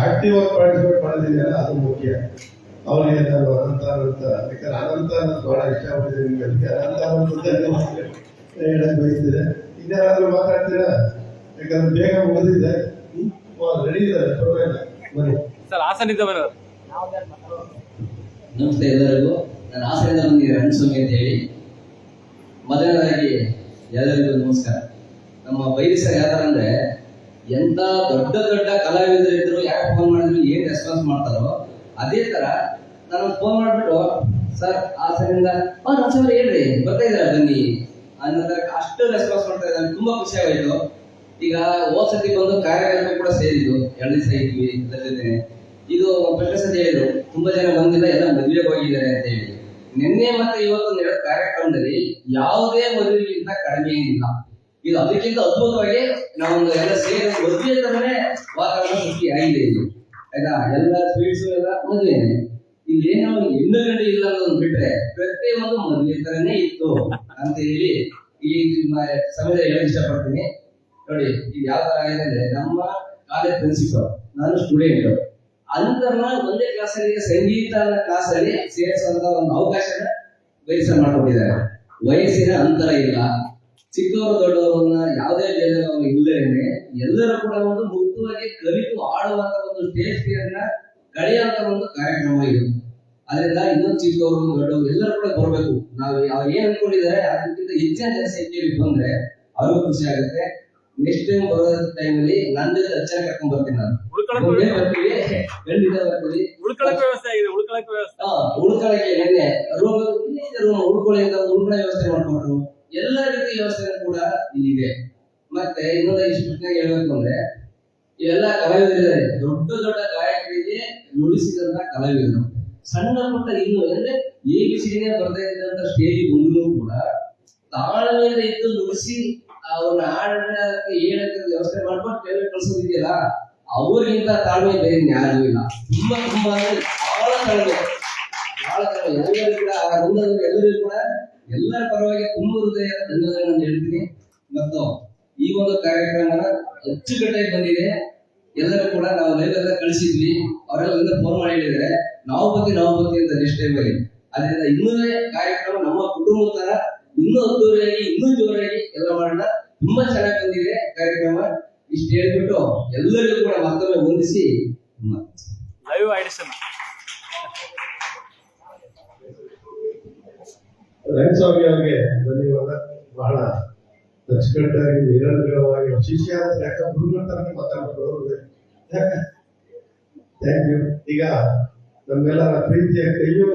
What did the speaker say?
Active ಆಗಿ participate ಮಾಡೋದಿದೆಯಲ್ಲ ಅದು ಮುಖ್ಯ. ಅವ್ರಿಗೆ ನಾನು ಅನಂತ ಯಾಕಂದ್ರೆ ಅನಂತ ಬಹಳ ಇಷ್ಟಪಟ್ಟಿದ್ದೀನಿ ನಿಮ್ಗೆ, ಅದಕ್ಕೆ ಅನಂತ ಹೇಳಕ್ ಬಯಸ್ತಿದೆ. ಇನ್ಯಾರಾದ್ರೂ ಮಾತಾಡ್ತೀರಾ? ಯಾಕಂದ್ರೆ ಬೇಗ ಮುಗಿದಿದೆ, ರೆಡಿ ಇದ್ದಾರೆ, ಪರವಾಗಿಲ್ಲ ಬನ್ನಿ ಸರ್. ಹಾಸನಿಂದ ಬರೋದು. ನಮಸ್ತೆ ಎಲ್ಲರಿಗೂ. ನಾನು ಹಾಸನಿಂದ ಬಂದಿದ್ದೆ, ರಣಸ್ವಾಮಿ ಅಂತ ಹೇಳಿ. ಮೊದಲನೇದಾಗಿ ಎಲ್ಲರಿಗೂ ನಮಸ್ಕಾರ. ನಮ್ಮ ಬೈರಿ ಸರ್ ಯಾವ ಥರ ಅಂದರೆ, ಎಂಥ ದೊಡ್ಡ ದೊಡ್ಡ ಕಲಾವಿದರು ಇದ್ರು ಯಾಕೆ ಫೋನ್ ಮಾಡಿದ್ರು ಏನು ರೆಸ್ಪಾನ್ಸ್ ಮಾಡ್ತಾರೋ ಅದೇ ಥರ ನಾನು ಫೋನ್ ಮಾಡಿಬಿಟ್ಟು ಸರ್ ಹಾಸನಿಂದ ರಣಸ್ವಾಮಿ ಹೇಳ್ರಿ ಬರ್ತಾ ಇದ್ದಾರೆ ಬನ್ನಿ ಅನ್ನೋ ಥರ ಅಷ್ಟು ರೆಸ್ಪಾನ್ಸ್ ಮಾಡ್ತಾ ಇದ್ದಾರೆ. ತುಂಬ ಖುಷಿ ಆಗೋಯ್ತು. ಈಗ ಹೋದ ಸತಿ ಬಂದು ಕಾರ್ಯಕ್ರಮ ಕೂಡ ಸೇರಿದ್ದು 2 ದಿವಸ ಇದ್ವಿ ಅದರ ಜೊತೆ. ಇದು ಪ್ರಶ್ನೆ ಸತಿ ಹೇಳಿದ್ರು ತುಂಬಾ ಜನ ಬಂದಿಲ್ಲ, ಎಲ್ಲ ಮದುವೆಗೆ ಹೋಗಿದ್ದಾರೆ ಅಂತ ಹೇಳಿ. ನಿನ್ನೆ ಮತ್ತೆ ಇವತ್ತು ನಡೆದ ಕಾರ್ಯಕ್ರಮದಲ್ಲಿ ಯಾವುದೇ ಮದುವೆಗಿಂತ ಕಡಿಮೆ ಏನಿಲ್ಲ. ಇದು ಅದಕ್ಕಿಂತ ಅದ್ಭುತವಾಗಿ ನಾವೊಂದು ಎಲ್ಲ ಸೇರಿ ಮದುವೆ ತರನೇ ವಾತಾವರಣ ಸೃಷ್ಟಿ ಆಗಿದೆ. ಇದು ಆಯ್ತಾ, ಎಲ್ಲ ಸ್ವೀಟ್ಸ್ ಎಲ್ಲ ಮದುವೆನೆ. ಇಲ್ಲೇನೋ ಹೆಣ್ಣು ಗಂಟೆ ಇಲ್ಲ ಅನ್ನೋದು ಬಿಟ್ರೆ ಪ್ರತಿಯೊಂದು ಮದುವೆ ತರನೇ ಇತ್ತು ಅಂತ ಹೇಳಿ ಈ ಸಮಯದಲ್ಲಿ ಹೇಳಕ್ ಇಷ್ಟಪಡ್ತೀನಿ. ನೋಡಿ, ಇದು ಯಾವ ತರ ಆಗಿದೆ ಅಂದ್ರೆ, ನಮ್ಮ ಕಾಲೇಜ್ ಪ್ರಿನ್ಸಿಪಲ್, ನಾನು ಸ್ಟೂಡೆಂಟ್, ಅಂತರ್ನ ಒಂದೇ ಕ್ಲಾಸಲ್ಲಿ ಸಂಗೀತ ಕ್ಲಾಸ್ ಅಲ್ಲಿ ಸೇರಿಸುವಂತ ಒಂದು ಅವಕಾಶನ ವಯಸ್ಸ ಮಾಡ್ಕೊಂಡಿದ್ದಾರೆ. ವಯಸ್ಸಿನ ಅಂತರ ಇಲ್ಲ, ಚಿಕ್ಕವರು ದೊಡ್ಡವರನ್ನ ಯಾವುದೇ ಭೇದ ಇಲ್ಲದೇನೆ ಎಲ್ಲರೂ ಕೂಡ ಒಂದು ಮುಕ್ತವಾಗಿ ಕಲಿತು ಆಡುವಂತ ಒಂದು ಸ್ಟೇಜ್ ಫಿಯರ್ನ ಕಳೆಯುವಂತ ಒಂದು ಕಾರ್ಯಕ್ರಮ ಇದು. ಅದರಿಂದ ಇನ್ನೊಂದು ಚಿಕ್ಕವರು ದೊಡ್ಡವರು ಎಲ್ಲರೂ ಕೂಡ ಬರಬೇಕು. ನಾವು ಏನ್ ಅನ್ಕೊಂಡಿದ್ದಾರೆ ಅದಕ್ಕಿಂತ ಹೆಚ್ಚಿನ ಜನಸಂಖ್ಯೆಯಲ್ಲಿ ಬಂದ್ರೆ ಅವ್ರಿಗೂ ಖುಷಿ ಆಗುತ್ತೆ. ನೆಕ್ಸ್ಟ್ ಟೈಮ್ ಬರೋ ಟೈಮಲ್ಲಿ ನನ್ನ ಜೊತೆ ಅಚ್ಚರಿ ಕರ್ಕೊಂಡ್ ಬರ್ತೀನಿ. ನಾನು ಬರ್ತೀವಿ, ಖಂಡಿತ ಬರ್ತೀವಿ. ಉಳ್ಕೊಳಕ್ ವ್ಯವಸ್ಥೆ ಆಗಿದೆ. ಉಳ್ಕೊಳಕ್ಕೆ ನೆನ್ನೆ ರೂಮ್ ಉಳ್ಕೊಳ್ಳಿ ಅಂತ ಒಂದು ಉಳ್ಕೊಳ್ಳೋ ವ್ಯವಸ್ಥೆ ಮಾಡ್ಕೊಂಡ್ರು. ಎಲ್ಲ ರೀತಿ ವ್ಯವಸ್ಥೆ ಕೂಡ ಇಲ್ಲಿದೆ. ಮತ್ತೆ ಇನ್ನೊಂದು ಇಷ್ಟು ಹೇಳ್ಬೇಕು ಅಂದ್ರೆ, ಇವೆಲ್ಲ ಕಲಾವಿದರಿದ್ದಾರೆ, ದೊಡ್ಡ ದೊಡ್ಡ ಗಾಯಕರಿಗೆ ನುಡಿಸಿದಂತ ಕಲಾವಿದರು. ಸಣ್ಣ ಪುಟ್ಟ ಇನ್ನು ಅಂದ್ರೆ ABCD ಬರ್ತಾ ಇದ್ದಂತ ಸ್ಟೇಜ್ ಮುಂದೂ ಕೂಡ ತಾಳ್ಮೆಯಿಂದ ಇದ್ದು ನುಡಿಸಿ ಅವ್ರನ್ನ ಹಾಡಕ್ಕೆ ಹೇಳಕ್ಕೆ ವ್ಯವಸ್ಥೆ ಮಾಡ್ಕೊಂಡು ಕೆಲವು ಕಳ್ಸೋದಿದೆಯಲ್ಲ, ಅವ್ರಿಗಿಂತ ತಾಳ್ಮೆ ಬೇರೆ ಯಾರಿಗೂ ಇಲ್ಲ. ತುಂಬಾ ಅಂದ್ರೆ ಬಹಳ ತಾಳ್ಮೆ. ಎಲ್ಲರಿಗೂ ಕೂಡ ಎಲ್ಲರಿಗೂ ಕೂಡ ಎಲ್ಲರ ಪರವಾಗಿ ತುಂಬ ಹೃದಯದ ಧನ್ಯವಾದಗಳನ್ನು ಹೇಳ್ತೀನಿ. ಮತ್ತು ಈ ಒಂದು ಕಾರ್ಯಕ್ರಮನ ಅಚ್ಚುಕಟ್ಟಾಗಿ ಬಂದಿದೆ. ಎಲ್ಲರೂ ಕೂಡ ನಾವು ಲೈವ್ ಎಲ್ಲ ಕಳಿಸಿದ್ವಿ, ಅವರೆಲ್ಲ ಫೋನ್ ಮಾಡಿ ಹೇಳಿದ್ರೆ ನಾವು ಬರ್ತೀವಿ ಅಂತ ನೆಕ್ಸ್ಟ್ ಟೈಮ್ ಅಲ್ಲಿ. ಅದರಿಂದ ಇನ್ನೂ ಕಾರ್ಯಕ್ರಮ ನಮ್ಮ ಕುಟುಂಬದ ತರ ಇನ್ನೂ ಅದ್ದೂರಿಯಾಗಿ ಇನ್ನೂ ಜೋರಾಗಿ ಎಲ್ಲ ಮಾಡೋಣ. ತುಂಬಾ ಚೆನ್ನಾಗಿ ಬಂದಿದೆ ಕಾರ್ಯಕ್ರಮ. ಇಷ್ಟು ಹೇಳ್ಬಿಟ್ಟು ಎಲ್ಲರಿಗೂ ಕೂಡ ಮತ್ತೊಮ್ಮೆ ಹೊಂದಿಸಿ ಲೈವ್ ಆಡಿಷನ್ ರಣಸ್ವಾಮಿ ಅವರಿಗೆ ಧನ್ಯವಾದ. ಬಹಳ ಅಚ್ಚುಕಟ್ಟಾಗಿ ನಿರಂತರವಾಗಿ ಶಿಷ್ಯ ಯಾಕ ಗುರುಗಳ ತರನೇ ಮಾತಾಡ್ತಾರೆ. Thank you. ಈಗ ನಮ್ಮೆಲ್ಲರ ಪ್ರೀತಿಯ ಕೈಯೂ